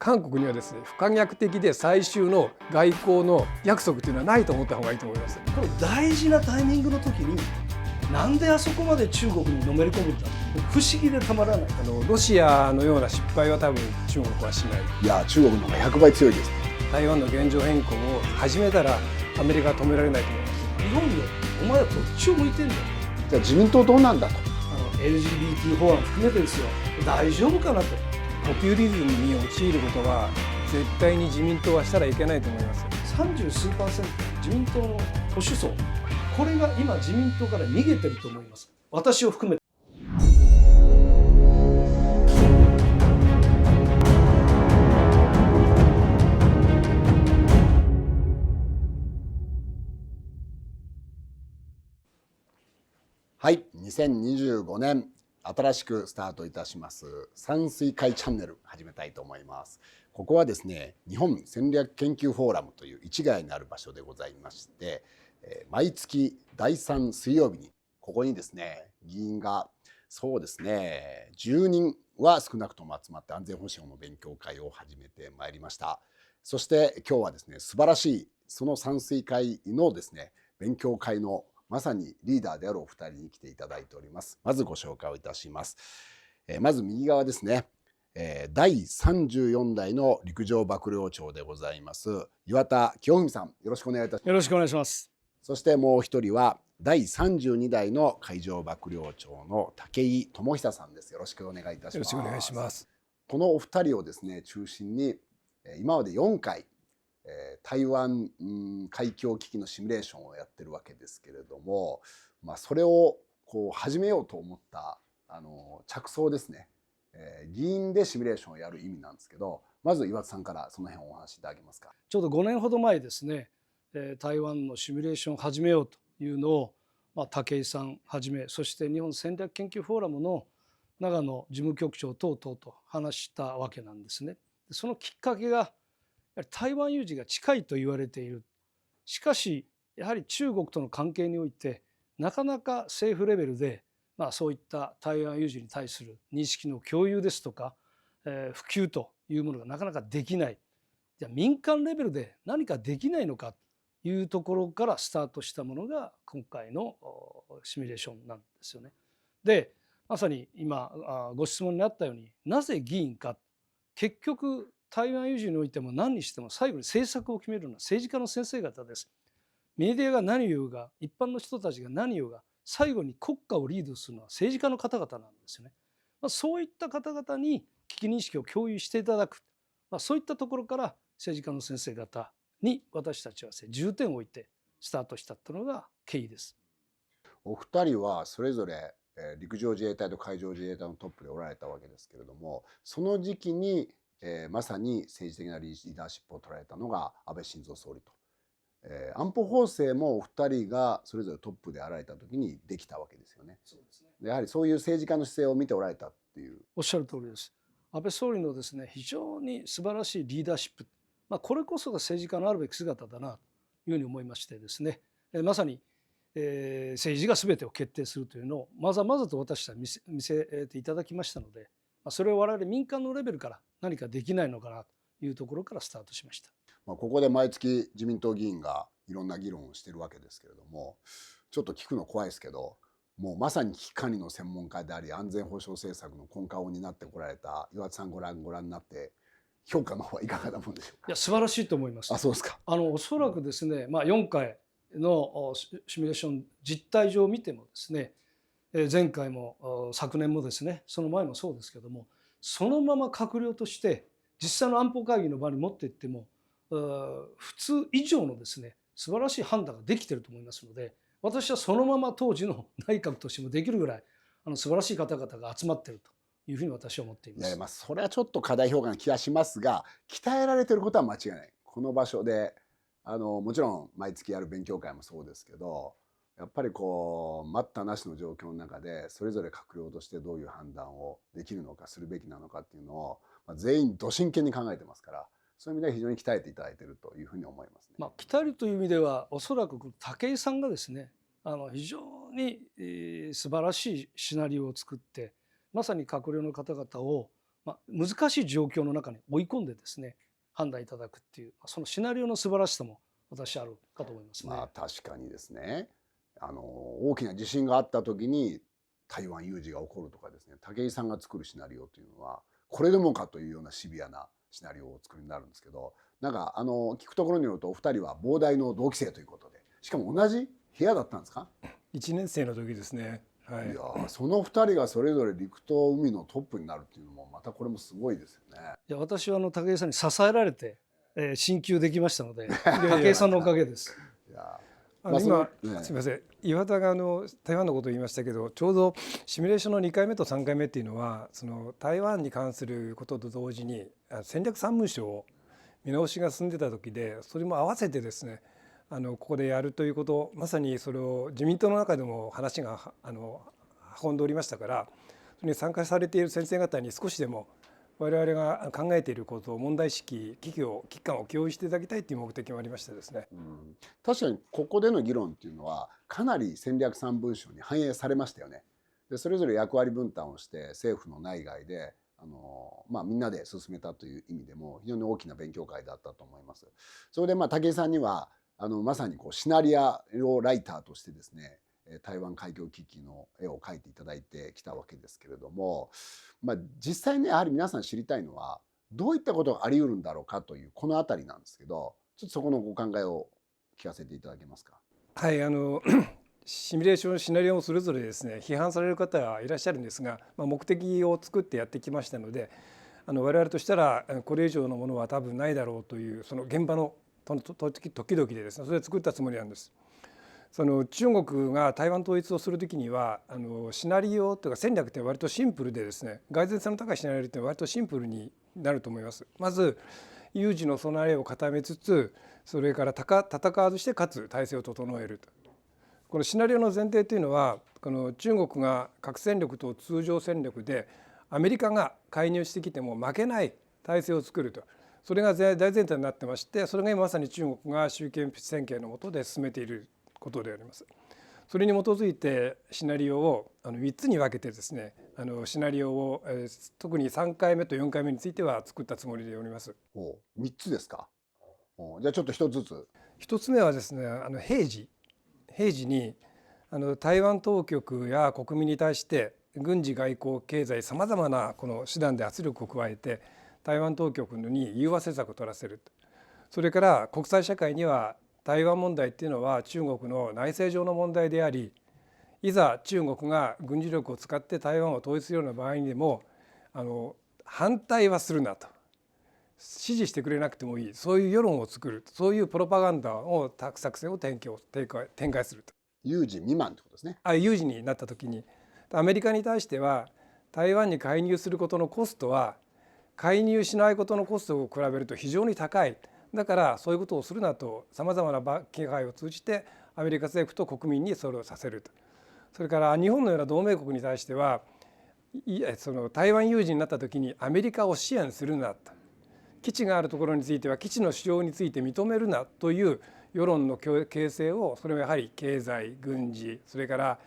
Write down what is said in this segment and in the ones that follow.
韓国にはですね、不可逆的で最終の外交の約束というのはないと思った方がいいと思います。この大事なタイミングの時になんであそこまで中国にのめり込むんだ、不思議でたまらない。ロシアのような失敗は多分中国はしない。いや、中国の方が100倍強いです。台湾の現状変更を始めたらアメリカは止められないと思います。日本よ、お前はどっちを向いてんだよ。じゃあ自民党どうなんだと。LGBT 法案含めてですよ、大丈夫かなと。ポピュリズムに陥ることは絶対に自民党はしたらいけないと思います。30数%自民党の保守層、これが今自民党から逃げてると思います。私を含めて。はい、2025年新しくスタートいたします山水会チャンネル始めたいと思います。ここはですね、日本戦略研究フォーラムという市ヶ谷にある場所でございまして、毎月第3水曜日にここにですね、議員がそうですね10人は少なくとも集まって安全保障の勉強会を始めてまいりました。そして今日はですね、素晴らしいその山水会のですね勉強会のまさにリーダーであるお二人に来ていただいております。まずご紹介をいたします。まず右側ですね、第34代の陸上幕僚長でございます岩田清文さん、よろしくお願いいたします。よろしくお願いします。そしてもう一人は第32代の海上幕僚長の武井智久さんです。よろしくお願いいたします。よろしくお願いします。このお二人をですね中心に今まで4回台湾海峡危機のシミュレーションをやってるわけですけれども、それをこう始めようと思った着想ですね、議員でシミュレーションをやる意味なんですけど、まず岩田さんからその辺をお話しいただけますか。ちょうど5年ほど前ですね、台湾のシミュレーションを始めようというのを、武井さんはじめ、そして日本戦略研究フォーラムの長野事務局長等々と話したわけなんですね。そのきっかけが台湾有事が近いと言われている。しかしやはり中国との関係においてなかなか政府レベルで、そういった台湾有事に対する認識の共有ですとか、普及というものがなかなかできない。じゃあ民間レベルで何かできないのかというところからスタートしたものが今回のシミュレーションなんですよね。で、まさに今ご質問にあったように、なぜ議員か。結局台湾有事においても何にしても最後に政策を決めるのは政治家の先生方です。メディアが何を言うが、一般の人たちが何を言うが、最後に国家をリードするのは政治家の方々なんですよね。そういった方々に危機認識を共有していただく、そういったところから政治家の先生方に私たちは重点を置いてスタートしたというのが経緯です。お二人はそれぞれ陸上自衛隊と海上自衛隊のトップでおられたわけですけれども、その時期にまさに政治的なリーダーシップを取られたのが安倍晋三総理と、安保法制もお二人がそれぞれトップであられた時にできたわけですよね。そうですね。やはりそういう政治家の姿勢を見ておられたっていう。おっしゃる通りです。安倍総理のですね、非常に素晴らしいリーダーシップ、これこそが政治家のあるべき姿だなというふうに思いましてですね、まさに、政治が全てを決定するというのをまざまざと私たち見せていただきましたので、それを我々民間のレベルから何かできないのかなというところからスタートしました。ここで毎月自民党議員がいろんな議論をしているわけですけれども、ちょっと聞くの怖いですけど、もうまさに危機管理の専門家であり安全保障政策の根幹を担ってこられた岩田さんご覧になって評価の方はいかがなものでしょうか。いや、素晴らしいと思います。そうですか。おそらくですね、4回のシミュレーション実態上見てもですね、前回も昨年もですね、その前もそうですけども、そのまま閣僚として実際の安保会議の場に持っていっても普通以上のですね素晴らしい判断ができていると思いますので、私はそのまま当時の内閣としてもできるぐらい素晴らしい方々が集まっているというふうに私は思っています。それはちょっと過大評価な気がしますが、鍛えられていることは間違いない。この場所でもちろん毎月やる勉強会もそうですけど、やっぱりこう待ったなしの状況の中でそれぞれ閣僚としてどういう判断をできるのかするべきなのかっていうのを、全員ど真剣に考えてますから、そういう意味では非常に鍛えていただいているというふうに思いますね。鍛えるという意味ではおそらく武井さんがですね非常に素晴らしいシナリオを作って、まさに閣僚の方々を難しい状況の中に追い込んでですね判断いただくっていうそのシナリオの素晴らしさも私あるかと思いますね。確かにですね、大きな地震があった時に台湾有事が起こるとかですね、武井さんが作るシナリオというのはこれでもかというようなシビアなシナリオをお作りになるんですけど、なんか聞くところによるとお二人は膨大の同期生ということで、しかも同じ部屋だったんですか1年生の時ですね。はい、いやその2人がそれぞれ陸と海のトップになるっていうのもまたこれもすごいですよね。いや私は武井さんに支えられて、進級できましたので武井さんのおかげです。いや今、すみません、岩田が台湾のことを言いましたけど、ちょうどシミュレーションの2回目と3回目っていうのはその台湾に関することと同時に戦略3文書を見直しが進んでた時で、それも合わせてですねここでやるということ、まさにそれを自民党の中でも話が運んでおりましたから、それに参加されている先生方に少しでも我々が考えていることを問題意識危機感を共有していただきたいという目的もありましてですね、確かにここでの議論っていうのはかなり戦略3文書に反映されましたよね。でそれぞれ役割分担をして政府の内外でみんなで進めたという意味でも非常に大きな勉強会だったと思います。それで武井さんにはまさにシナリオライターとしてですね台湾海峡危機の絵を描いていただいてきたわけですけれども、実際ねやはり皆さん知りたいのはどういったことがあり得るんだろうかというこの辺りなんですけど、ちょっとそこのご考えを聞かせていただけますか。はい、シミュレーションシナリオをそれぞれですね批判される方はいらっしゃるんですが、目的を作ってやってきましたので、我々としたらこれ以上のものは多分ないだろうというその現場の時々でですねそれで作ったつもりなんです。その中国が台湾統一をするときにはシナリオというか戦略って割とシンプルでですね、蓋然性の高いシナリオって割とシンプルになると思います。まず有事の備えを固めつつ、それから戦わずしてかつ体制を整えると。このシナリオの前提というのはこの中国が核戦力と通常戦力でアメリカが介入してきても負けない体制を作ると、それが大前提になってまして、それが今まさに中国が習近平政権の下で進めていることであります。それに基づいてシナリオを3つに分けてですねシナリオを特に3回目と4回目については作ったつもりでおります。3つですか。じゃあちょっと1つずつ。1つ目はですね平時に台湾当局や国民に対して軍事外交経済さまざまなこの手段で圧力を加えて台湾当局に融和政策を取らせる。それから国際社会には台湾問題っていうのは中国の内政上の問題であり、いざ中国が軍事力を使って台湾を統一するような場合にでも反対はするなと、支持してくれなくてもいい、そういう世論を作る、そういうプロパガンダを作戦を展開すると。有事未満ってことですね。有事になった時にアメリカに対しては台湾に介入することのコストは介入しないことのコストを比べると非常に高い。だからそういうことをするなとさまざまな機会を通じてアメリカ政府と国民にそれをさせると。それから日本のような同盟国に対してはその台湾有事になった時にアメリカを支援するなと、基地があるところについては基地の使用について認めるなという世論の形成を、それはやはり経済軍事それから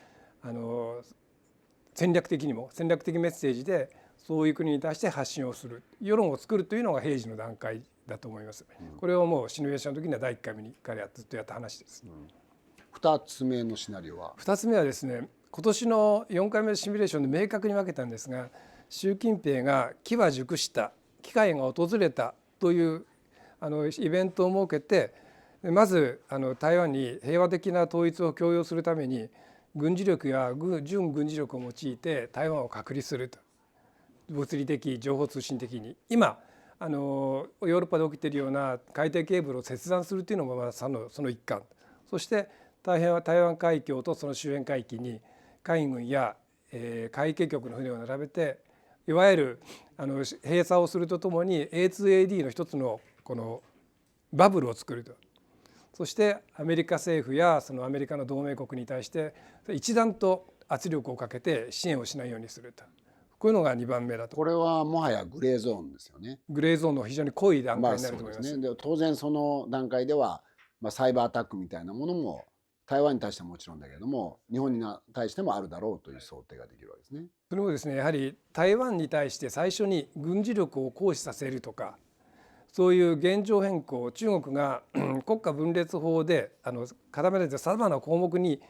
戦略的にも戦略的メッセージでそういう国に対して発信をする世論を作るというのが平時の段階だと思います。これをもうシミュレーションの時には第1回目からずっとやった話です。2つ目のシナリオは2つ目はですね、今年の4回目のシミュレーションで明確に分けたんですが、習近平が機は熟した機会が訪れたというイベントを設けて、まず台湾に平和的な統一を強要するために軍事力や準軍事力を用いて台湾を隔離すると、物理的情報通信的に今ヨーロッパで起きているような海底ケーブルを切断するというのもその一環。そして台湾海峡とその周辺海域に海軍や海警局の船を並べて、いわゆる閉鎖をするとともに A2AD の一つのこのバブルを作ると。そしてアメリカ政府やそのアメリカの同盟国に対して一段と圧力をかけて支援をしないようにすると。こういうのが2番目だと。これはもはやグレーゾーンですよね。グレーゾーンの非常に濃い段階になると思います。で当然その段階では、サイバーアタックみたいなものも台湾に対してはもちろんだけれども、日本に対してもあるだろうという想定ができるわけですね。それもですね、やはり台湾に対して最初に軍事力を行使させるとか、そういう現状変更、中国が国家分裂法で定められたさまざまな項目に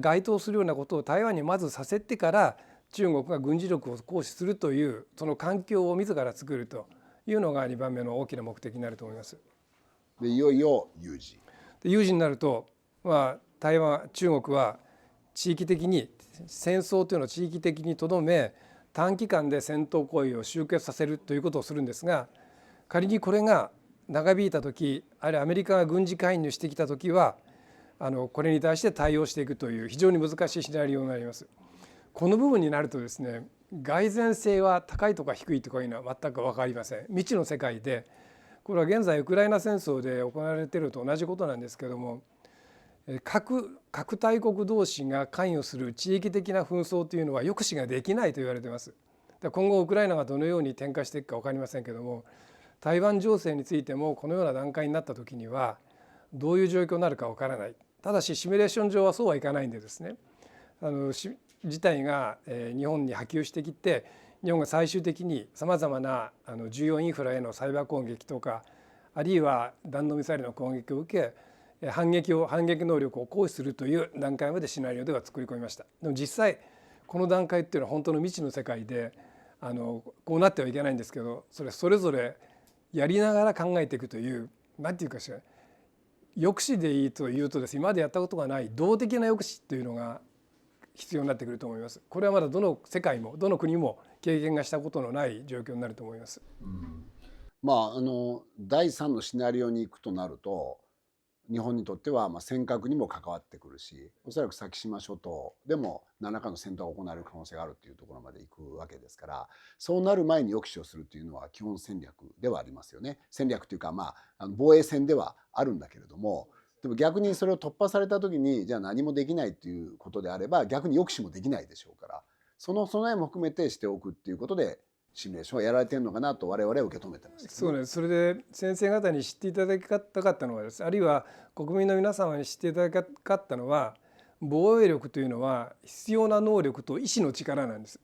該当するようなことを台湾にまずさせてから、中国が軍事力を行使するというその環境を自ら作るというのが2番目の大きな目的になると思います。でいよいよ有事。で有事になると、中国は地域的に戦争というのを地域的にとどめ、短期間で戦闘行為を終結させるということをするんですが、仮にこれが長引いた時、あるいはアメリカが軍事介入してきた時はこれに対して対応していくという非常に難しいシナリオになります。この部分になるとですね、蓋然性は高いとか低いとかいうのは全く分かりません。未知の世界で、これは現在ウクライナ戦争で行われているのと同じことなんですけども、各大国同士が関与する地域的な紛争というのは抑止ができないと言われています。今後ウクライナがどのように展開していくか分かりませんけども、台湾情勢についてもこのような段階になった時にはどういう状況になるか分からない。ただしシミュレーション上はそうはいかないんでですね、事態が日本に波及してきて、日本が最終的にさまざまな重要インフラへのサイバー攻撃とか、あるいは弾道ミサイルの攻撃を受け反撃能力を行使するという段階までシナリオでは作り込みました。でも実際この段階っていうのは本当の未知の世界で、こうなってはいけないんですけど、それぞれやりながら考えていくという、何て言うかしら、抑止でいいというとですね、今までやったことがない動的な抑止というのが必要になってくると思います。これはまだどの世界もどの国も経験がしたことのない状況になると思います。第3のシナリオに行くとなると、日本にとっては尖閣にも関わってくるし、おそらく先島諸島でも何らかの戦闘が行われる可能性があるというところまで行くわけですから、そうなる前に抑止をするというのは基本戦略ではありますよね。戦略というか防衛戦ではあるんだけれども、でも逆にそれを突破された時にじゃあ何もできないということであれば、逆に抑止もできないでしょうから、その備えも含めてしておくっていうことでシミュレーションをやられているのかなと我々は受け止めてます、ね。そうです。それで先生方に知っていただきたかったのはです、あるいは国民の皆様に知っていただきたかったのは、防衛力というのは必要な能力と意志の力なんです。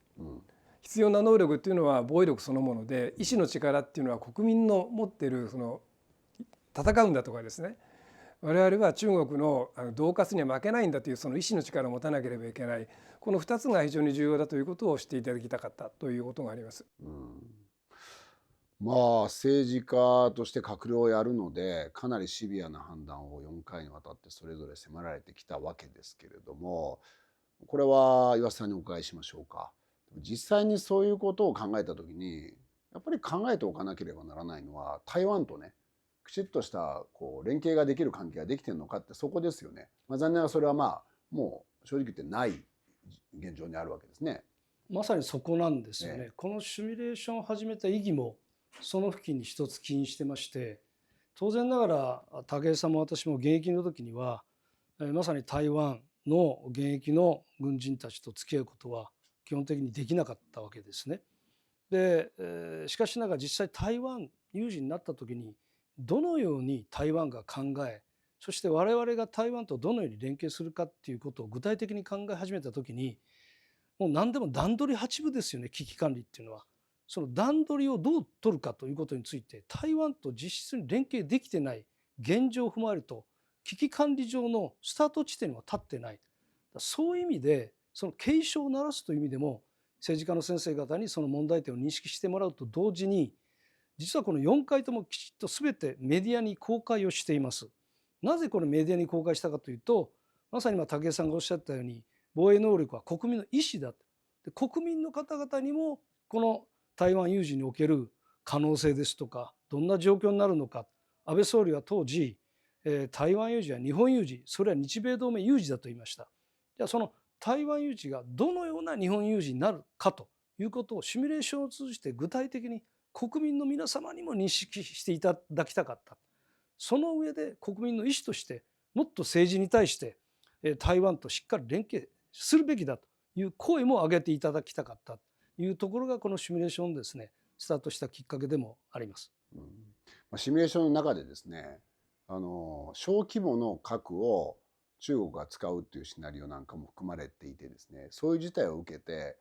必要な能力というのは防衛力そのもので、意志の力っていうのは国民の持っている戦うんだとかですね、我々は中国の恫喝には負けないんだというその意志の力を持たなければいけない、この2つが非常に重要だということを知っていただきたかったということがあります。政治家として閣僚をやるので、かなりシビアな判断を4回にわたってそれぞれ迫られてきたわけですけれども、これは岩瀬さんにお伺いしましょうか。実際にそういうことを考えた時に、やっぱり考えておかなければならないのは、台湾とね、きちっとした連携ができる関係ができてるのかって、そこですよね。残念ながらそれはもう正直言ってない現状にあるわけですね。まさにそこなんですよね。このシミュレーションを始めた意義もその付近に一つ起因してまして、当然ながら武井さんも私も現役の時にはまさに台湾の現役の軍人たちと付き合うことは基本的にできなかったわけですね。で、しかしながら実際台湾有事になった時にどのように台湾が考え、そして我々が台湾とどのように連携するかっていうことを具体的に考え始めた時に、もう何でも段取り8分ですよね、危機管理っていうのは。その段取りをどう取るかということについて台湾と実質に連携できてない現状を踏まえると、危機管理上のスタート地点には立ってない。そういう意味でその警鐘を鳴らすという意味でも、政治家の先生方にその問題点を認識してもらうと同時に、実はこの4回ともきちっと全てメディアに公開をしています。なぜこれメディアに公開したかというと、まさに今武井さんがおっしゃったように、防衛能力は国民の意思だ。で、国民の方々にもこの台湾有事における可能性ですとか、どんな状況になるのか、安倍総理は当時、台湾有事は日本有事、それは日米同盟有事だと言いました。じゃあその台湾有事がどのような日本有事になるかということをシミュレーションを通じて具体的に国民の皆様にも認識していただきたかった。その上で国民の意思としてもっと政治に対して台湾としっかり連携するべきだという声も上げていただきたかったというところがこのシミュレーションですね、スタートしたきっかけでもあります。シミュレーションの中でですね、小規模の核を中国が使うっていうシナリオなんかも含まれていてですね、そういう事態を受けて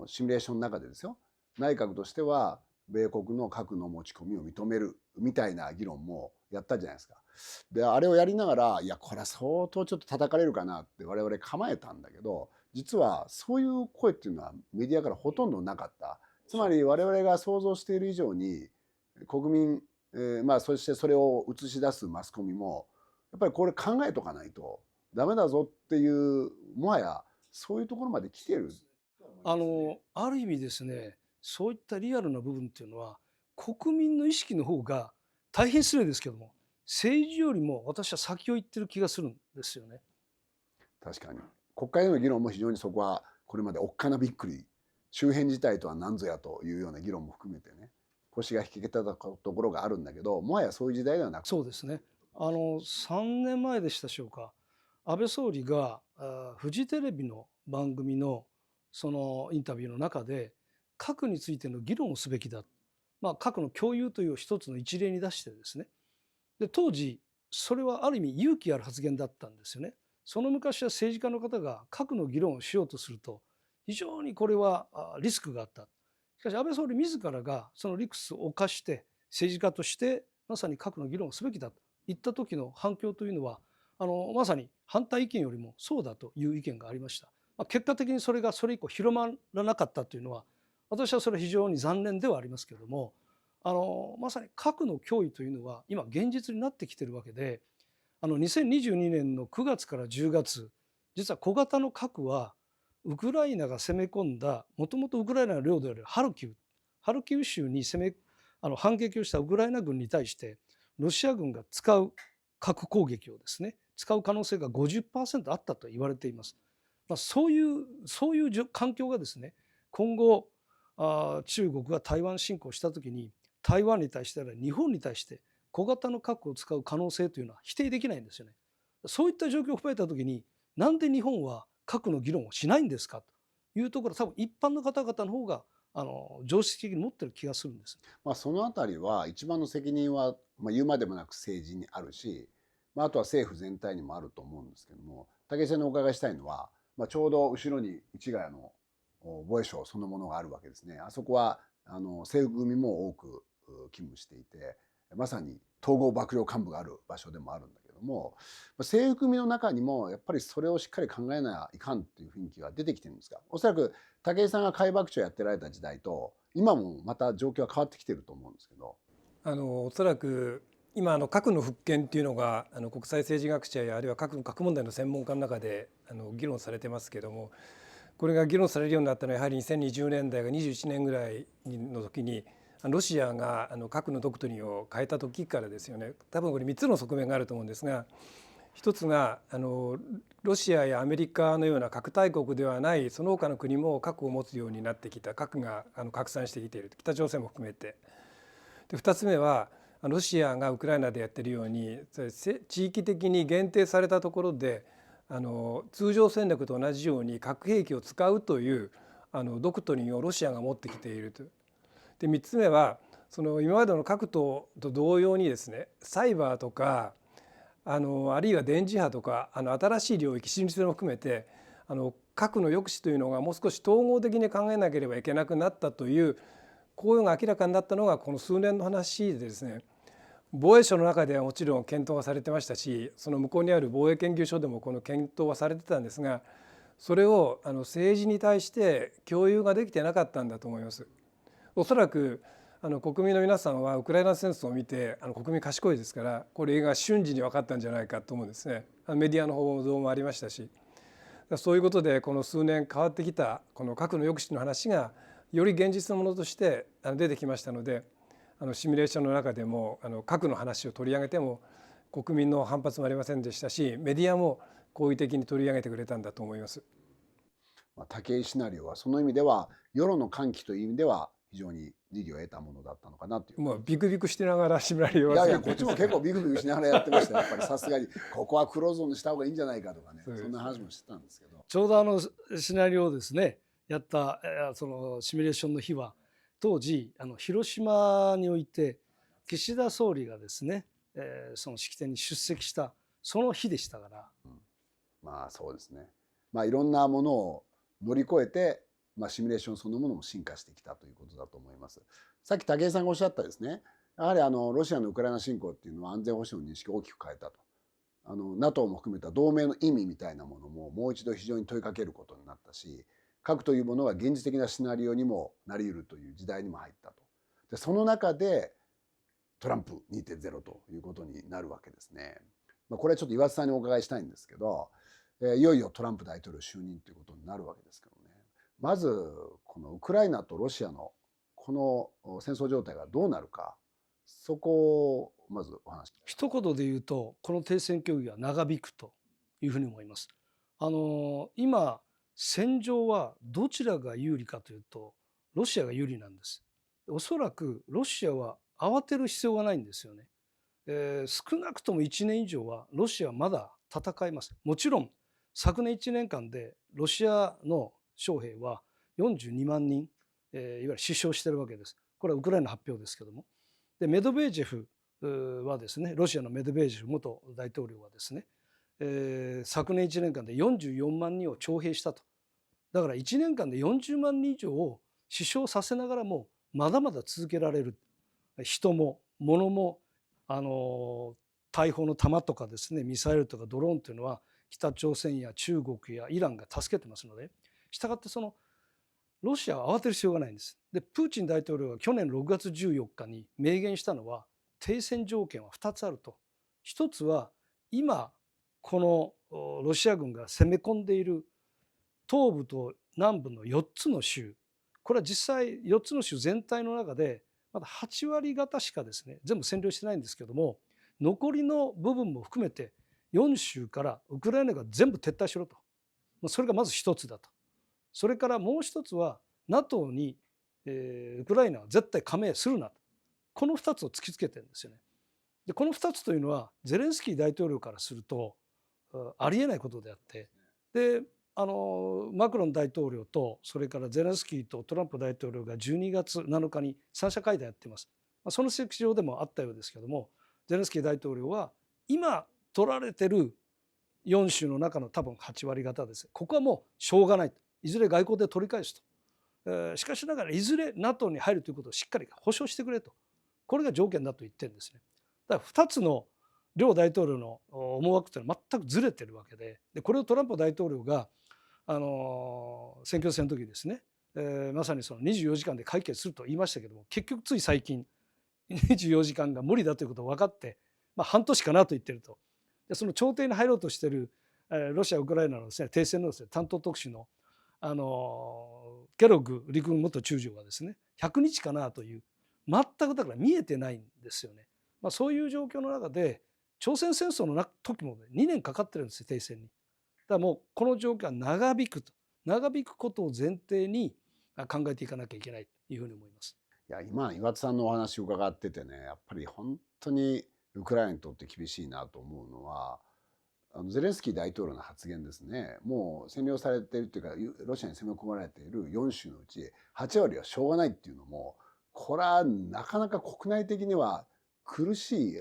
シミュレーションの中でですよ、内閣としては米国の核の持ち込みを認めるみたいな議論もやったじゃないですか。であれをやりながら、いやこれは相当ちょっと叩かれるかなって我々構えたんだけど、実はそういう声っていうのはメディアからほとんどなかった。つまり我々が想像している以上に国民、そしてそれを映し出すマスコミもやっぱりこれ考えとかないとダメだぞっていう、もはやそういうところまで来てる。ある意味ですね、そういったリアルな部分っていうのは国民の意識の方が大変失礼ですけども政治よりも私は先を行ってる気がするんですよね。確かに国会での議論も非常にそこはこれまでおっかなびっくり、周辺事態とは何ぞやというような議論も含めてね、腰が引けたところがあるんだけど、もはやそういう時代ではなく、そうですね。3年前でしたでしょうか、安倍総理がフジテレビの番組のそのインタビューの中で核についての議論をすべきだ、核の共有という一つの一例に出してですね、で当時それはある意味勇気ある発言だったんですよね。その昔は政治家の方が核の議論をしようとすると非常にこれはリスクがあった。しかし安倍総理自らがそのリスクを冒して政治家としてまさに核の議論をすべきだと言った時の反響というのはまさに反対意見よりもそうだという意見がありました。結果的にそれがそれ以降広まらなかったというのは私はそれは非常に残念ではありますけれども、まさに核の脅威というのは今現実になってきているわけで、2022年の9月から10月、実は小型の核はウクライナが攻め込んだ、もともとウクライナの領土であるハルキウ州に反撃をしたウクライナ軍に対してロシア軍が使う核攻撃をですね使う可能性が 50% あったと言われています。そういう環境がですね今後中国が台湾侵攻したときに台湾に対して日本に対して小型の核を使う可能性というのは否定できないんですよね。そういった状況を踏まえたときになんで日本は核の議論をしないんですかというところ、多分一般の方々の方が常識的に持ってる気がするんです。そのあたりは一番の責任は、言うまでもなく政治にあるし、あとは政府全体にもあると思うんですけども、武井さんにお伺いしたいのは、ちょうど後ろに市ヶ谷の防衛省そのものがあるわけですね。あそこは政府組も多く勤務していて、まさに統合幕僚幹部がある場所でもあるんだけども、政府組の中にもやっぱりそれをしっかり考えないかんっていう雰囲気が出てきてるんですか。おそらく武井さんが海幕長やってられた時代と今もまた状況は変わってきてると思うんですけど。おそらく今核の復権っていうのが国際政治学者やあるいは核問題の専門家の中で議論されてますけども、これが議論されるようになったのはやはり2020年代が21年ぐらいの時にロシアが核のドクトリンを変えた時からですよね。多分これ3つの側面があると思うんですが、一つがロシアやアメリカのような核大国ではないその他の国も核を持つようになってきた、核が拡散してきている、北朝鮮も含めて。で2つ目はロシアがウクライナでやっているように地域的に限定されたところで通常戦略と同じように核兵器を使うというドクトリンをロシアが持ってきていると。で3つ目は今までの核と同様にですね、サイバーとかあるいは電磁波とか新しい領域、心理戦も含めて核の抑止というのがもう少し統合的に考えなければいけなくなったというこういうのが明らかになったのがこの数年の話でですね、防衛省の中ではもちろん検討がされてましたし、その向こうにある防衛研究所でもこの検討はされてたんですが、それを政治に対して共有ができてなかったんだと思います。おそらく国民の皆さんはウクライナ戦争を見て国民賢いですから、これが瞬時に分かったんじゃないかと思うんですね。メディアの報道もありましたし、そういうことでこの数年変わってきたこの核の抑止の話がより現実のものとして出てきましたので、シミュレーションの中でも核の話を取り上げても国民の反発もありませんでしたし、メディアも好意的に取り上げてくれたんだと思います。武井シナリオはその意味では世論の喚起という意味では非常に利益を得たものだったのかなという。もうビクビクしながらシミュラリオはこっちも結構ビクビクしながらやってました。やっぱりさすがにここはクローズドにした方がいいんじゃないかとかね、そんな話もしてたんですけど、ちょうどシナリオをですねやったそのシミュレーションの日は当時広島において岸田総理がですね、その式典に出席したその日でしたから、まあそうですね。まあいろんなものを乗り越えて、まあ、シミュレーションそのものも進化してきたということだと思います。さっき武井さんがおっしゃったですね、やはりロシアのウクライナ侵攻っていうのは安全保障の認識を大きく変えたと。NATO も含めた同盟の意味みたいなものももう一度非常に問いかけることになったし、核というものが現実的なシナリオにもなり得るという時代にも入ったと。でその中でトランプ 2.0 ということになるわけですね。まあ、これはちょっと岩田さんにお伺いしたいんですけど、いよいよトランプ大統領就任ということになるわけですけどね。まずこのウクライナとロシアのこの戦争状態がどうなるか、そこをまずお話し。一言で言うと、この停戦協議は長引くというふうに思います。今戦場はどちらが有利かというとロシアが有利なんです。おそらくロシアは慌てる必要がないんですよね。少なくとも1年以上はロシアはまだ戦います。もちろん昨年1年間でロシアの将兵は42万人、いわゆる死傷しているわけです。これはウクライナの発表ですけども。でメドベージェフはですね、ロシアのメドベージェフ元大統領はですね、昨年1年間で44万人を徴兵したと。だから1年間で40万人以上を死傷させながらもまだまだ続けられる。人も物も大砲の弾とかですね、ミサイルとかドローンというのは北朝鮮や中国やイランが助けてますので、したがってそのロシアは慌てる必要がないんです。でプーチン大統領が去年6月14日に明言したのは、停戦条件は2つあると。一つは今このロシア軍が攻め込んでいる東部と南部の4つの州、これは実際4つの州全体の中でまだ8割方しかですね全部占領してないんですけども、残りの部分も含めて4州からウクライナが全部撤退しろと。それがまず一つだと。それからもう一つは NATO に、ウクライナは絶対加盟するなと。この2つを突きつけてるんですよね。でこの2つというのはゼレンスキー大統領からするとありえないことであって、でマクロン大統領とそれからゼレンスキーとトランプ大統領が12月7日に三者会談やっています。その席上でもあったようですけども、ゼレンスキー大統領は今取られてる4州の中の多分8割方です。ここはもうしょうがないと。いずれ外交で取り返すと。しかしながらいずれ NATO に入るということをしっかり保証してくれと。これが条件だと言ってるんですね。だから2つの両大統領の思惑というのは全くずれてるわけで、これをトランプ大統領が選挙戦の時ですね、まさにその24時間で解決すると言いましたけども、結局つい最近24時間が無理だということを分かって、半年かなと言ってると。でその調停に入ろうとしているロシア・ウクライナのですね、停戦のですね、担当特使のケロッグ陸軍元中将はですね、100日かなという、全くだから見えてないんですよね。そういう状況の中で朝鮮戦争の時も2年かかってるんですよ、停戦に。だからもうこの状況は長引くことを前提に考えていかなきゃいけないというふうに思います。いや今岩田さんのお話を伺っててね、やっぱり本当にウクライナにとって厳しいなと思うのはゼレンスキー大統領の発言ですね。もう占領されているというかロシアに攻め込まれている4州のうち8割はしょうがないっていうのも、これはなかなか国内的には苦しい、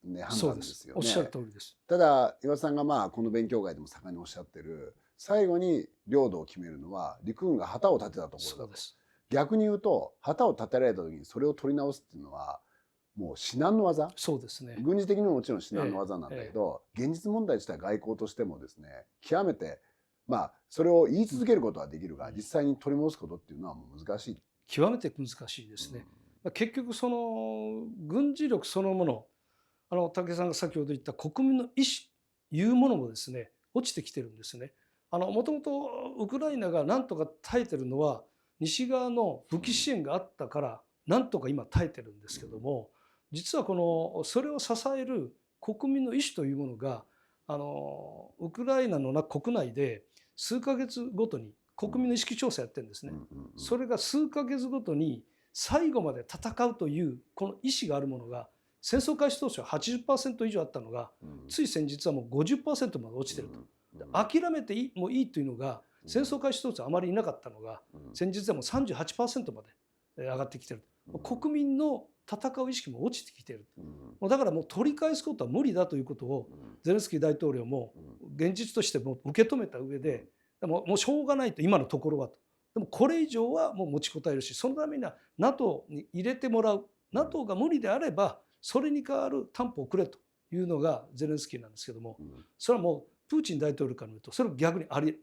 ね、判断ですよね。おっしゃる通りです。ただ岩田さんがこの勉強会でも盛んにおっしゃってる、最後に領土を決めるのは陸軍が旗を立てたところだと。逆に言うと旗を立てられた時にそれを取り直すっていうのはもう至難の技。そうですね。軍事的にももちろん至難の技なんだけど、現実問題自体外交としてもですね、極めてそれを言い続けることはできるが、実際に取り戻すことっていうのはもう難しい。極めて難しいですね。結局その軍事力そのもの、武井さんが先ほど言った国民の意思いうものもですね、落ちてきてるんですね。もともとウクライナがなんとか耐えてるのは西側の武器支援があったからなんとか今耐えてるんですけども、実はそれを支える国民の意思というものがウクライナの国内で数ヶ月ごとに国民の意識調査やってるんですね。それが数ヶ月ごとに最後まで戦うというこの意思があるものが、戦争開始当初は 80% 以上あったのが、つい先日はもう 50% まで落ちてると。諦めてもいいというのが戦争開始当初はあまりいなかったのが、先日でも 38% まで上がってきてる。国民の戦う意識も落ちてきている。うんもうだからもう取り返すことは無理だということをゼレンスキー大統領も現実としても受け止めた上で、もうしょうがないと、今のところはと。でもこれ以上はもう持ちこたえるし、そのためには NATO に入れてもらう。NATO が無理であればそれに代わる担保をくれというのがゼレンスキーなんですけども、それはもうプーチン大統領から見るとそれは逆にあり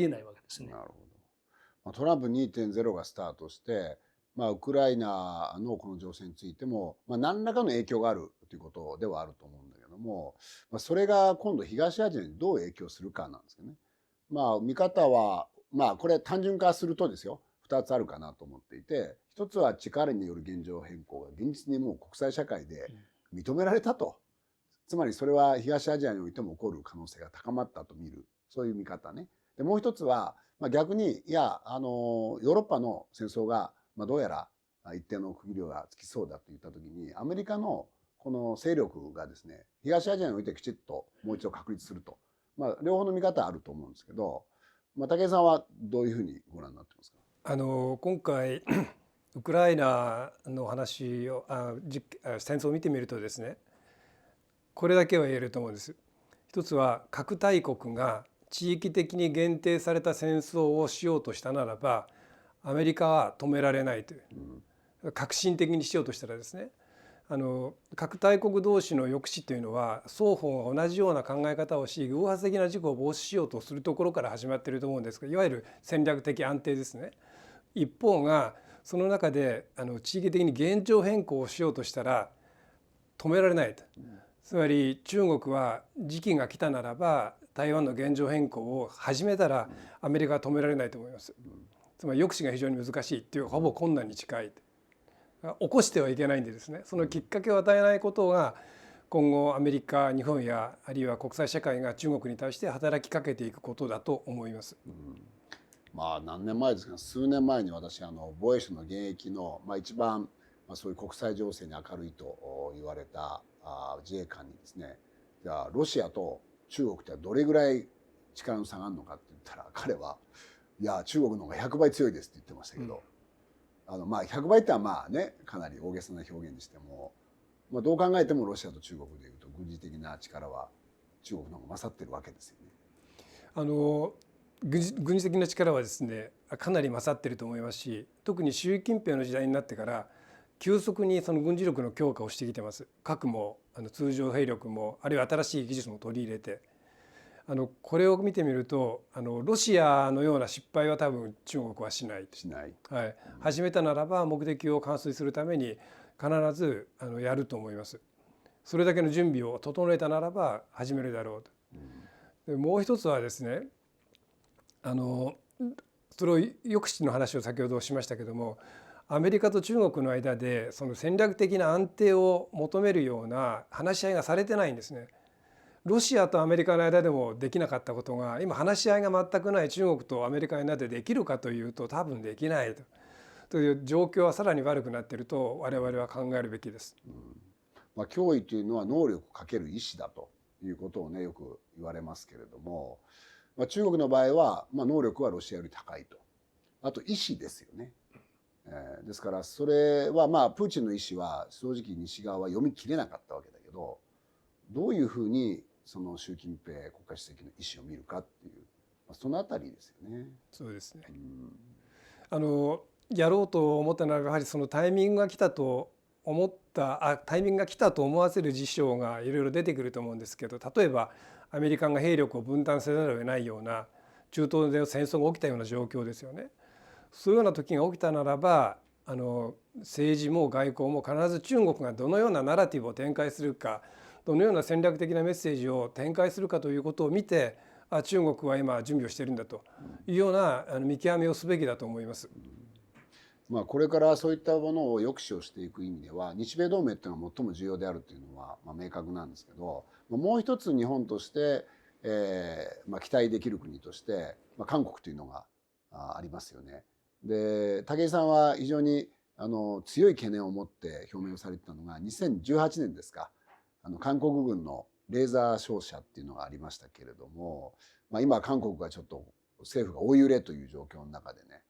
えないわけですね。なるほど。トランプ 2.0 がスタートして、ウクライナのこの情勢についても、何らかの影響があるということではあると思うんだけども、それが今度東アジアにどう影響するかなんですよね。見方は、これ単純化するとですよ、2つあるかなと思っていて、1つは力による現状変更が現実にもう国際社会で認められたと。つまりそれは東アジアにおいても起こる可能性が高まったと見る、そういう見方ね。でもう一つは、逆にヨーロッパの戦争が、どうやら一定の区切りがつきそうだといった時に、アメリカのこの勢力がですね、東アジアにおいてきちっともう一度確立すると、両方の見方あると思うんですけど、武井さんはどういうふうにご覧になってますか？今回ウクライナの話を戦争を見てみるとですね、これだけは言えると思うんです。一つは核大国が地域的に限定された戦争をしようとしたならばアメリカは止められないという、革新的にしようとしたらですね、核大国同士の抑止というのは双方が同じような考え方をし偶発的な事故を防止しようとするところから始まっていると思うんですが、いわゆる戦略的安定ですね。一方がその中で地域的に現状変更をしようとしたら止められないと。つまり中国は時期が来たならば台湾の現状変更を始めたらアメリカは止められないと思います。つまり抑止が非常に難しいっていうほぼ困難に近い。起こしてはいけないんでですね、そのきっかけを与えないことが今後アメリカ、日本やあるいは国際社会が中国に対して働きかけていくことだと思います。何年前ですか、数年前に私防衛省の現役の、一番、そういう国際情勢に明るいと言われた自衛官にですね、じゃあロシアと中国ってどれぐらい力の差があるのかって言ったら、彼はいや中国の方が100倍強いですって言ってましたけど、100倍ってはかなり大げさな表現にしても、どう考えてもロシアと中国でいうと軍事的な力は中国の方が勝ってるわけですよね。軍事的な力はですねかなり勝っていると思いますし、特に習近平の時代になってから急速にその軍事力の強化をしてきてます。核も通常兵力もあるいは新しい技術も取り入れて、これを見てみるとロシアのような失敗は多分中国はしない。はい、始めたならば目的を完遂するために必ずやると思います。それだけの準備を整えたならば始めるだろうと。でもう一つはですね、それを抑止の話を先ほどしましたけども、アメリカと中国の間でその戦略的な安定を求めるような話し合いがされてないんですね。ロシアとアメリカの間でもできなかったことが今話し合いが全くない中国とアメリカの間でできるかというと多分できないという状況はさらに悪くなっていると我々は考えるべきです。脅威というのは能力かける意志だということをねよく言われますけれども、中国の場合は、能力はロシアより高いと。あと意志ですよね。ですからそれはプーチンの意思は正直西側は読み切れなかったわけだけど、どういうふうにその習近平国家主席の意思を見るかっていう、そのあたりですよね。そうですね。やろうと思ったのはやはりそのタイミングが来たと思ったタイミングが来たと思わせる事象がいろいろ出てくると思うんですけど、例えばアメリカが兵力を分担せざるを得ないような中東で戦争が起きたような状況ですよね。そういうような時が起きたならば政治も外交も必ず中国がどのようなナラティブを展開するか、どのような戦略的なメッセージを展開するかということを見て、中国は今準備をしているんだというような見極めをすべきだと思います。これからそういったものを抑止をしていく意味では日米同盟っていうのは最も重要であるというのは明確なんですけど、もう一つ日本として、期待できる国として、韓国というのがありますよね。で武井さんは非常に強い懸念を持って表明をされてたのが2018年ですか、韓国軍のレーザー照射っていうのがありましたけれども、今韓国がちょっと政府が大揺れという状況の中でね、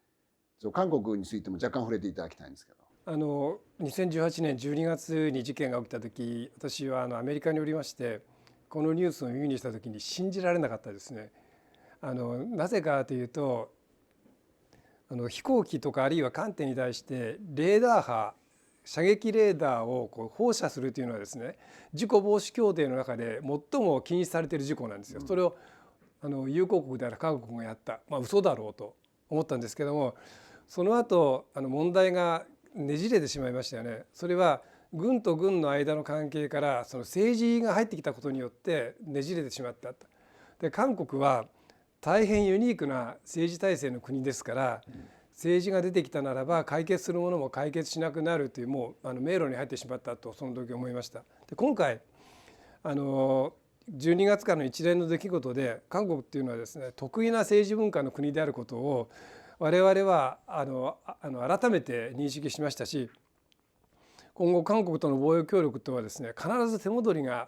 韓国についても若干触れていただきたいんですけど。2018年12月に事件が起きた時、私はアメリカにおりまして、このニュースを耳にした時に信じられなかったですね。なぜかというと、飛行機とかあるいは艦艇に対してレーダー波、射撃レーダーを放射するというのはですね、事故防止協定の中で最も禁止されている事項なんですよ。それを友好国である韓国がやった、嘘だろうと思ったんですけども、その後問題がねじれてしまいましたよね。それは軍と軍の間の関係からその政治が入ってきたことによってねじれてしまった。で、韓国は大変ユニークな政治体制の国ですから、政治が出てきたならば解決するものも解決しなくなるという、もう迷路に入ってしまったとその時思いました。で、今回12月からの一連の出来事で、韓国っていうのはですね、得意な政治文化の国であることを我々は改めて認識しましたし、今後韓国との防衛協力とはですね、必ず手戻りが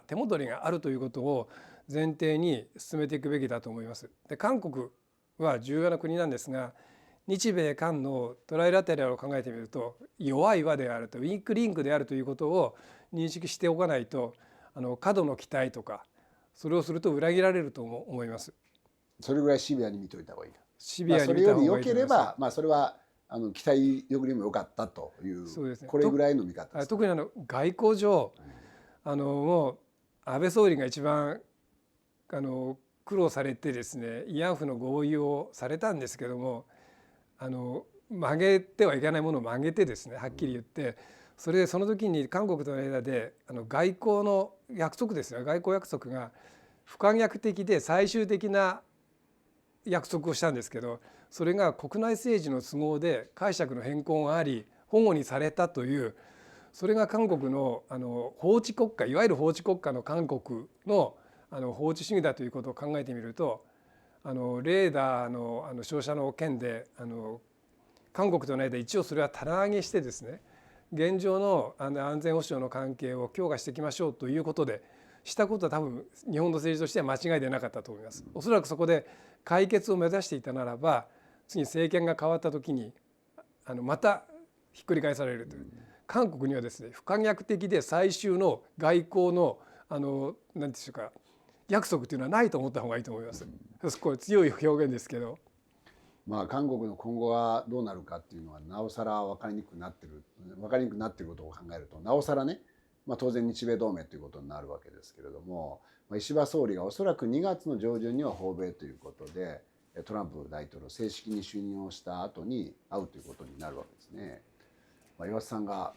あるということを前提に進めていくべきだと思います。で、韓国は重要な国なんですが、日米韓のトライラテラルを考えてみると弱い輪であると、ウィークリンクであるということを認識しておかないと、過度の期待とかそれをすると裏切られると思います。それぐらいシビアに見ておいた方がいい。シビアにそ見た方がいいと思います。れより良ければ、それは期待よりも良かったという、そうですね、これぐらいの見方です。特に外交上、もう安倍総理が一番苦労されてですね、慰安婦の合意をされたんですけども、曲げてはいけないものを曲げてですね、はっきり言って、その時に韓国との間で外交の約束ですよ、外交約束が不可逆的で最終的な約束をしたんですけど、それが国内政治の都合で解釈の変更があり反故にされたという、それが韓国の法治国家、いわゆる法治国家の韓国の法治主義だということを考えてみると、レーダーの照射の件で韓国との間一応それは棚上げしてですね、現状の安全保障の関係を強化していきましょうということでしたことは、多分日本の政治としては間違いでなかったと思います。おそらくそこで解決を目指していたならば、次政権が変わった時にまたひっくり返されるという、韓国にはですね、不可逆的で最終の外交の何でしょうか、約束というのはないと思った方がいいと思います。これ強い表現ですけど、韓国の今後はどうなるかっていうのはなおさら分かりにくくなっていることを考えると、なおさらね、当然日米同盟ということになるわけですけれども、石破総理がおそらく2月の上旬には訪米ということで、トランプ大統領正式に就任をした後に会うということになるわけですね。岩田さんが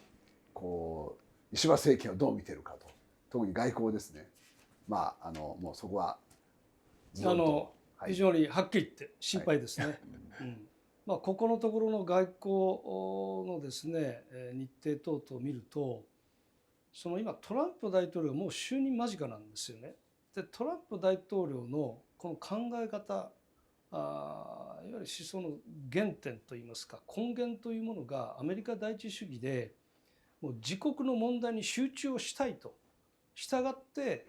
石破政権をどう見ているかと、特に外交ですね。もうそこは非常にはっきり言って心配ですね。ここのところの外交のですね、日程等々を見ると、今トランプ大統領もう就任間近なんですよね。で、トランプ大統領のこの考え方、いわゆる思想の原点といいますか、根源というものがアメリカ第一主義で、もう自国の問題に集中をしたいと。したがって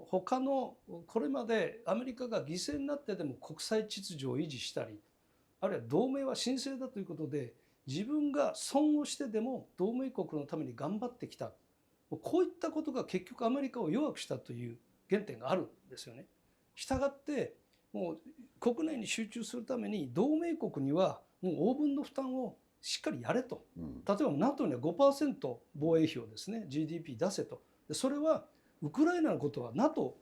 他のこれまでアメリカが犠牲になってでも国際秩序を維持したり、あるいは同盟は神聖だということで自分が損をしてでも同盟国のために頑張ってきた、こういったことが結局アメリカを弱くしたという原点があるんですよね。したがってもう国内に集中するために同盟国にはもう応分の負担をしっかりやれと。例えば NATO には 5% 防衛費をですね GDP 出せと。それはウクライナのことは NATO、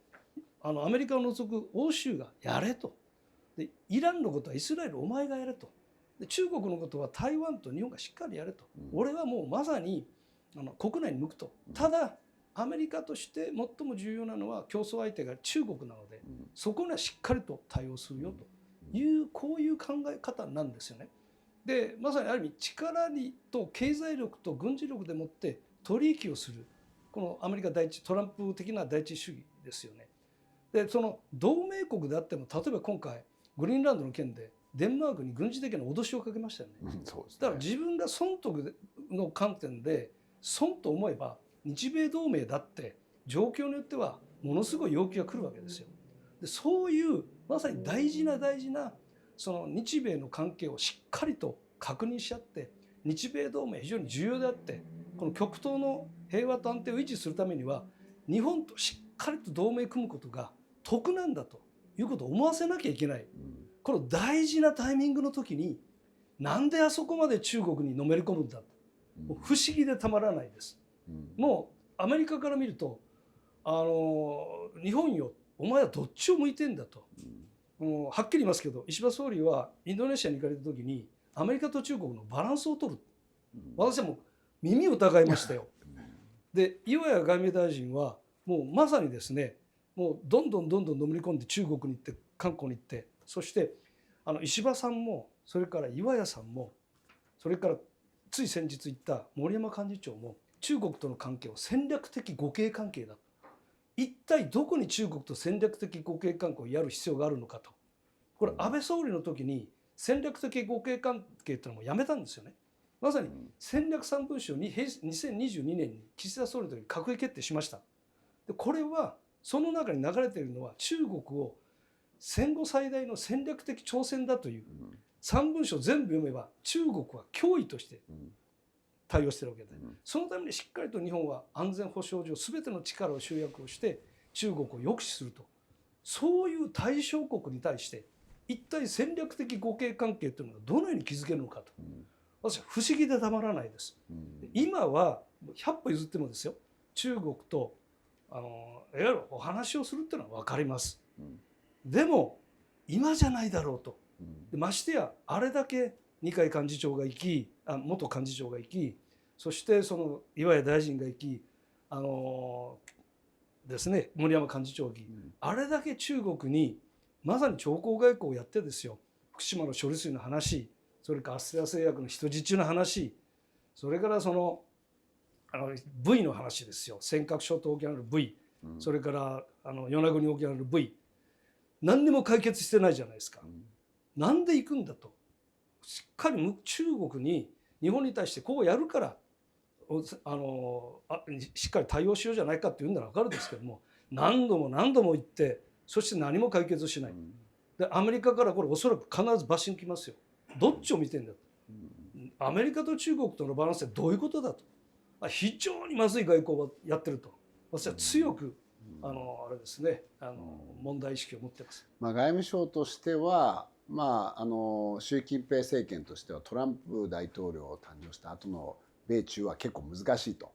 アメリカを除く欧州がやれと。で、イランのことはイスラエルお前がやれと。で、中国のことは台湾と日本がしっかりやれと。俺はもうまさに国内に向くと。ただアメリカとして最も重要なのは競争相手が中国なので、そこにはしっかりと対応するよという、こういう考え方なんですよね。で、まさにある意味力と経済力と軍事力でもって取引をする、このアメリカ第一、トランプ的な第一主義ですよね。で、同盟国であっても、例えば今回グリーンランドの件でデンマークに軍事的な脅しをかけましたよね。そうですね。だから自分が損得の観点で損と思えば、日米同盟だって状況によってはものすごい要求が来るわけですよ。で、そういうまさに大事な日米の関係をしっかりと確認し合って、日米同盟非常に重要であって、この極東の平和と安定を維持するためには日本としっかりと同盟組むことが得なんだということを思わせなきゃいけない。この大事なタイミングの時になんであそこまで中国にのめり込むんだ、もう不思議でたまらないです。もうアメリカから見ると日本よ、お前はどっちを向いてんだと、もうはっきり言いますけど、石破総理はインドネシアに行かれた時にアメリカと中国のバランスを取る、私はもう耳を疑いましたよ。で岩屋外務大臣はもうまさにですね、もうどんどんのめり込んで中国に行って韓国に行って、そして石破さんもそれから岩屋さんも、それからつい先日言った森山幹事長も中国との関係を戦略的互恵関係だと。一体どこに中国と戦略的互恵関係をやる必要があるのかと。これ安倍総理の時に戦略的互恵関係っていうのもやめたんですよね。まさに戦略3文書に2022年に岸田総理の時に閣議決定しました。でこれはその中に流れているのは中国を戦後最大の戦略的挑戦だという3文書全部読めば中国は脅威として対応しているわけで、そのためにしっかりと日本は安全保障上全ての力を集約をして中国を抑止すると、そういう対象国に対して一体戦略的互恵関係というのがどのように築けるのかと、私は不思議でたまらないです。今は100歩譲ってもですよ、中国といわゆるお話をするっていうのは分かります。でも今じゃないだろうと。ましてやあれだけ二階幹事長が行き、元幹事長が行き、そしてその岩屋大臣が行き、ですね、森山幹事長が行き、あれだけ中国にまさに徴候外交をやってですよ、福島の処理水の話、それからアステラ製薬の人質の話、それからそのブイの話ですよ、尖閣諸島沖にあるブイ、それから与那国沖にあるブイ、何にも解決してないじゃないですか。なんで行くんだと。しっかり中国に日本に対してこうやるからしっかり対応しようじゃないかって言うんなら分かるんですけども、何度も言って、そして何も解決しない。でアメリカからこれおそらく必ずバッシングきますよ。どっちを見てんだと。アメリカと中国とのバランスってどういうことだと。非常にまずい外交をやってると、私は強くあれですね、問題意識を持ってます。外務省としては、習近平政権としてはトランプ大統領を誕生した後の米中は結構難しいと、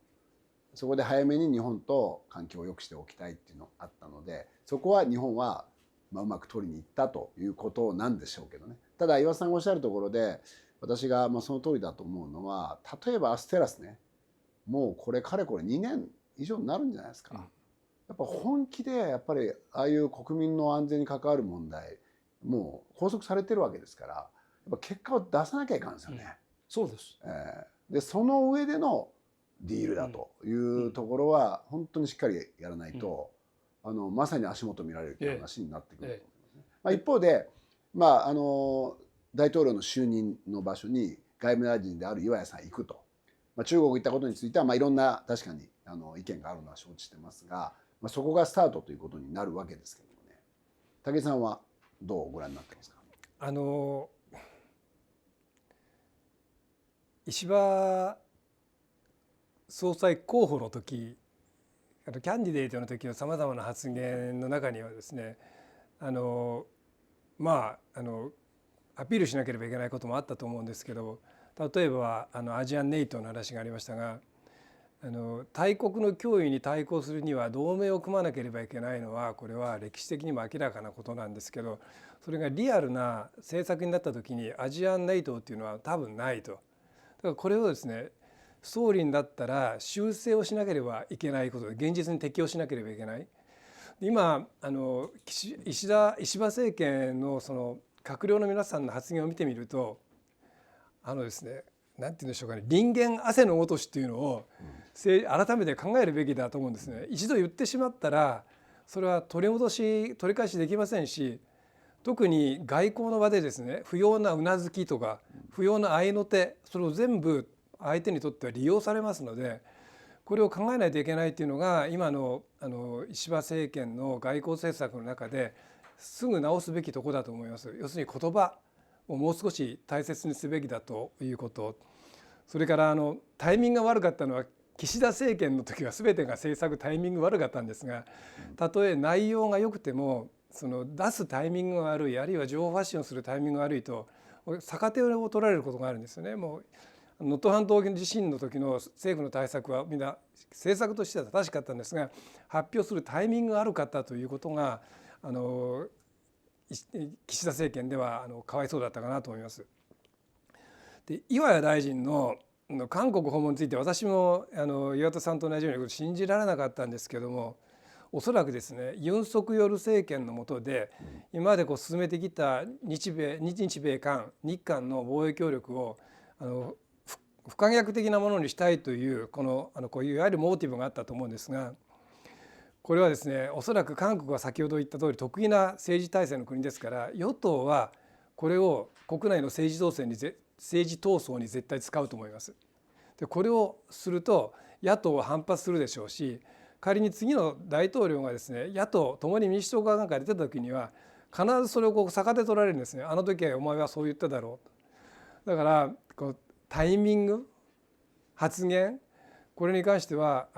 そこで早めに日本と関係を良くしておきたいっていうのがあったので、そこは日本はうまく取りに行ったということなんでしょうけどね。ただ岩田さんがおっしゃるところで私がその通りだと思うのは、例えばアステラスね、もうこれかれこれ2年以上になるんじゃないですか。やっぱ本気でやっぱりああいう国民の安全に関わる問題、もう拘束されてるわけですから、やっぱ結果を出さなきゃいかんですよね。そうです。でその上でのディールだというところは本当にしっかりやらないと、まさに足元見られるという話になってくると思いますね。一方で、大統領の就任の場所に外務大臣である岩屋さん行くと、中国行ったことについてはいろんな確かに意見があるのは承知してますが、そこがスタートということになるわけですけどもね。武井さんはどうご覧になってますか。石破総裁候補の時、キャンディデートの時のさまざまな発言の中にはですね、アピールしなければいけないこともあったと思うんですけど、例えばアジアンネイトの話がありましたが、大国の脅威に対抗するには同盟を組まなければいけないのは、これは歴史的にも明らかなことなんですけど、それがリアルな政策になった時にアジアンネイトっていうのは多分ないと。だからこれをですね、総理になったら修正をしなければいけないことで、現実に適応しなければいけない。今石破政権のその閣僚の皆さんの発言を見てみると、ですね、なんて言うんでしょうかね、人間汗の落としっていうのを改めて考えるべきだと思うんですね。一度言ってしまったらそれは取り返しできませんし、特に外交の場でですね、不要なうなずきとか不要な合いの手、それを全部相手にとっては利用されますので、これを考えないといけないというのが今の石破政権の外交政策の中ですぐ直すべきところだと思います。要するに言葉をもう少し大切にすべきだということ、それからタイミングが悪かったのは岸田政権の時は全てが政策タイミング悪かったんですが、たとえ内容が良くてもその出すタイミングが悪い、あるいは情報発信をするタイミングが悪いと逆手を取られることがあるんですよね。もう能登半島地震の時の政府の対策はみんな政策としては正しかったんですが、発表するタイミングが悪かったということが岸田政権ではかわいそうだったかなと思います。で、岩屋大臣の韓国訪問について私も岩田さんと同じように信じられなかったんですけども、おそらくですね、ユン・ソクヨル政権の下で今まで進めてきた日米韓日韓の防衛協力を不可逆的なものにしたいというこういういわゆるモーティブがあったと思うんですが、これはですね、おそらく韓国は先ほど言った通り得意な政治体制の国ですから、与党はこれを国内の政治闘争に絶対使うと思います。で、これをすると野党は反発するでしょうし、仮に次の大統領がですね、野党共に民主党側なんか出た時には必ずそれを逆手取られるんですね。あの時はお前はそう言っただろうと。だからタイミング、発言、これに関しては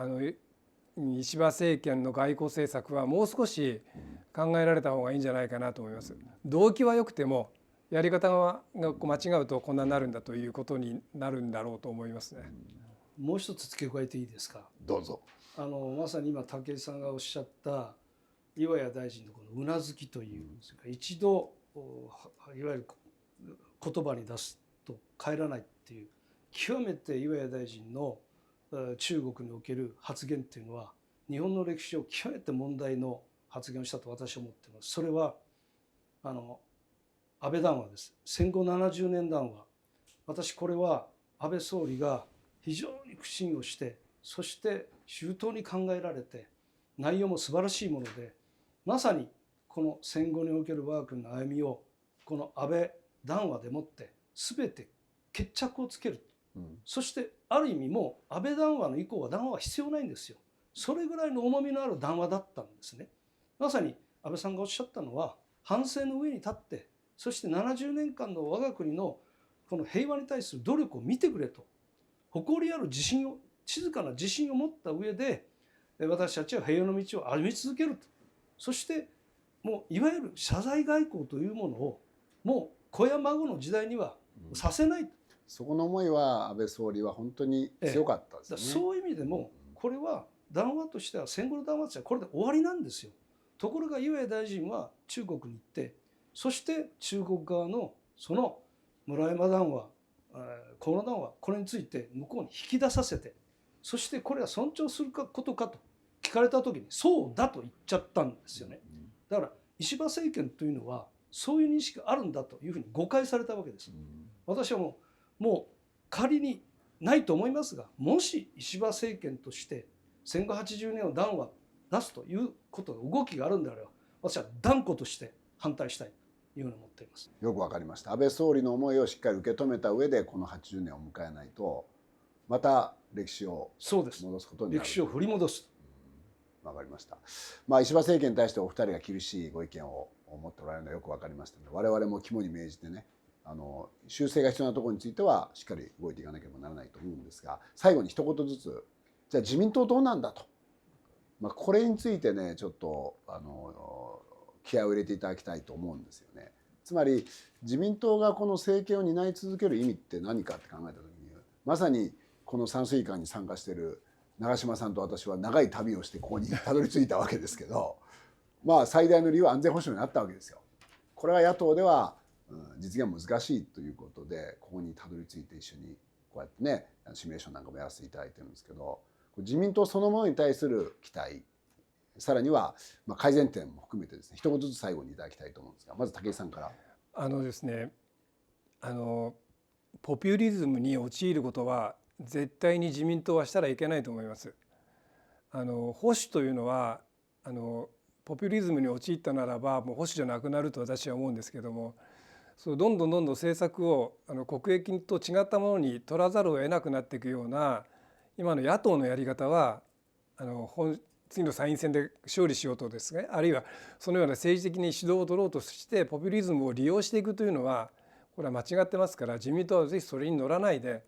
石破政権の外交政策はもう少し考えられた方がいいんじゃないかなと思います。動機は良くてもやり方が間違うとこんなになるんだということになるんだろうと思いますね。もう一つ付け加えていいですか。どうぞ。まさに今武井さんがおっしゃった岩屋大臣のこのうなずきという、それから一度いわゆる言葉に出すと帰らないっていう、極めて岩屋大臣の中国における発言っていうのは日本の歴史上極めて問題の発言をしたと私は思っています。それは安倍談話です。戦後70年談話。私これは安倍総理が非常に苦心をして、そして周到に考えられて、内容も素晴らしいもので、まさにこの戦後における我が国の歩みをこの安倍談話でもって全て決着をつける。そしてある意味もう安倍談話の以降は談話は必要ないんですよ。それぐらいの重みのある談話だったんですね。まさに安倍さんがおっしゃったのは、反省の上に立って、そして70年間の我が国のこの平和に対する努力を見てくれと、誇りある自信を、静かな自信を持った上で私たちは平和の道を歩み続けると。そしてもういわゆる謝罪外交というものをもう子や孫の時代にはさせないと。そこの思いは安倍総理は本当に強かったですね。そういう意味でもこれは談話としては、戦後の談話としてはこれで終わりなんですよ。ところが岩屋大臣は中国に行って、そして中国側のその村山談話、河野談話、これについて向こうに引き出させて、そしてこれは尊重することかと聞かれた時にそうだと言っちゃったんですよね。だから石破政権というのはそういう認識があるんだというふうに誤解されたわけです。私はもう仮にないと思いますが、もし石破政権として戦後80年を談話出すということの動きがあるんであれば、私は断固として反対したいというふうに思っています。よくわかりました。安倍総理の思いをしっかり受け止めた上でこの80年を迎えないと、また歴史を戻すことになる。歴史を振り戻す。わかりました。石破政権に対してお二人が厳しいご意見を持っておられるのはよくわかりましたので、我々も肝に銘じてね、修正が必要なところについてはしっかり動いていかなければならないと思うんですが、最後に一言ずつ、じゃあ自民党どうなんだと、これについてね、ちょっと気合を入れていただきたいと思うんですよね。つまり自民党がこの政権を担い続ける意味って何かって考えた時に、まさにこの山水館に参加している長嶋さんと私は長い旅をしてここにたどり着いたわけですけど、最大の理由は安全保障にあったわけですよ。これは野党では実現は難しいということで、ここにたどり着いて一緒にこうやってねシミュレーションなんかもやらせていただいてるんですけど、自民党そのものに対する期待、さらには改善点も含めてですね、一言ずつ最後にいただきたいと思うんですが、まず武井さんから。ですね、ポピュリズムに陥ることは絶対に自民党はしたらいけないと思います。保守というのはポピュリズムに陥ったならばもう保守じゃなくなると私は思うんですけども、そうどんどん政策を国益と違ったものに取らざるを得なくなっていくような今の野党のやり方は次の参院選で勝利しようとですね、あるいはそのような政治的に主導を取ろうとしてポピュリズムを利用していくというのはこれは間違ってますから、自民党はぜひそれに乗らないで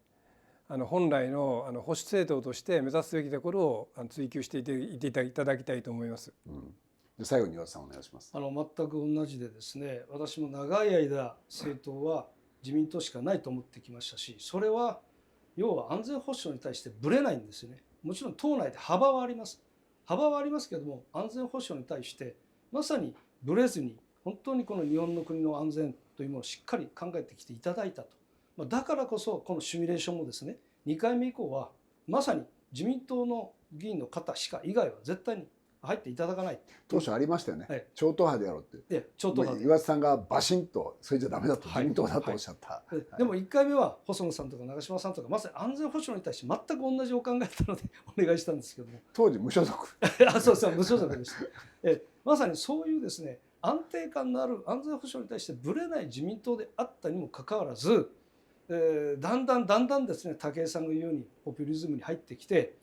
本来の保守政党として目指すべきところを追求していていただきたいと思います。で最後に岩田さんお願いします。全く同じでですね、私も長い間政党は自民党しかないと思ってきましたし、それは要は安全保障に対してぶれないんですよね。もちろん党内で幅はあります。幅はありますけども、安全保障に対してまさにぶれずに本当にこの日本の国の安全というものをしっかり考えてきていただいたと。だからこそこのシミュレーションもですね、2回目以降はまさに自民党の議員の方しか以外は絶対に入っていただかない。当初ありましたよね、はい、超党派でやろうって。で超党派で岩田さんがバシンとそれじゃダメだと、自民党だとおっしゃった、でも1回目は細野さんとか長嶋さんとかまさに安全保障に対して全く同じお考えだったのでお願いしたんですけども、当時無所属そうそう無所属でした。まさにそういうですね、安定感のある安全保障に対してぶれない自民党であったにもかかわらず、だんだんですね、武井さんが言うようにポピュリズムに入ってきて、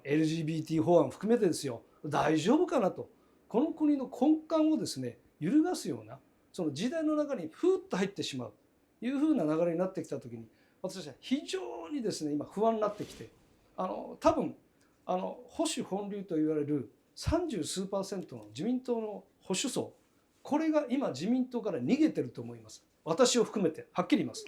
LGBT 法案含めてですよ、大丈夫かなと、この国の根幹をですね揺るがすようなその時代の中にふーっと入ってしまうというふうな流れになってきたときに、私は非常にですね今不安になってきて、多分保守本流と言われる30数%の自民党の保守層、これが今自民党から逃げてると思います。私を含めてはっきり言います。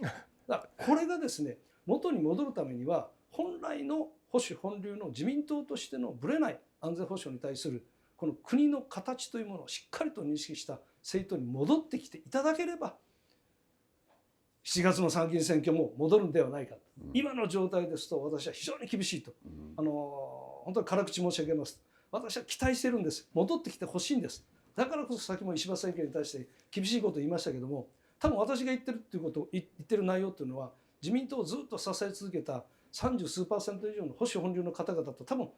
だからこれがですね元に戻るためには、本来の保守本流の自民党としてのぶれない安全保障に対するこの国の形というものをしっかりと認識した政党に戻ってきていただければ、7月の参議院選挙も戻るんではないか、今の状態ですと私は非常に厳しいと、本当に辛口申し上げます。私は期待してるんです。戻ってきてほしいんです。だからこそ先も石破政権に対して厳しいことを言いましたけども、多分私が言ってるっていうことを言ってる内容っていうのは、自民党をずっと支え続けた30数%以上の保守本流の方々と多分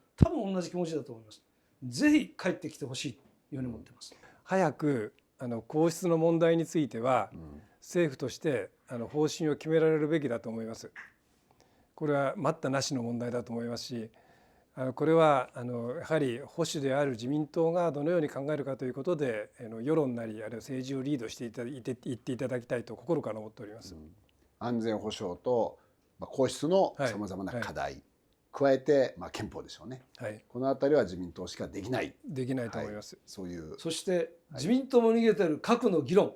同じ気持ちだと思います。ぜひ帰ってきてほしいというふうに思っています。早く皇室の問題については、政府として方針を決められるべきだと思います。これは待ったなしの問題だと思いますし、これはやはり保守である自民党がどのように考えるかということで世論なりあるいは政治をリードしていっていただきたいと心から思っております。安全保障と皇室のさまざまな課題、加えて憲法でしょうね、このあたりは自民党しかできないと思います。そういう、そして自民党も逃げている核の議論、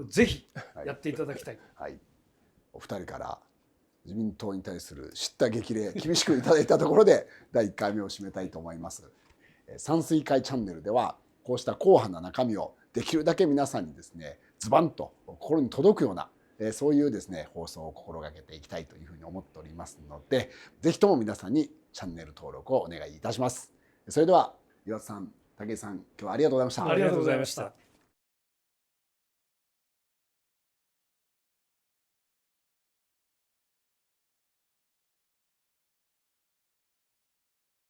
ぜひやっていただきたい。お二人から自民党に対する叱咤激励厳しくいただいたところで第1回目を締めたいと思います。山水会チャンネルではこうした硬派な中身をできるだけ皆さんにですねズバンと心に届くようなそういうですね放送を心がけていきたいというふうに思っておりますので、ぜひとも皆さんにチャンネル登録をお願いいたします。それでは岩田さん、武井さん、今日はありがとうございました。ありがとうございました。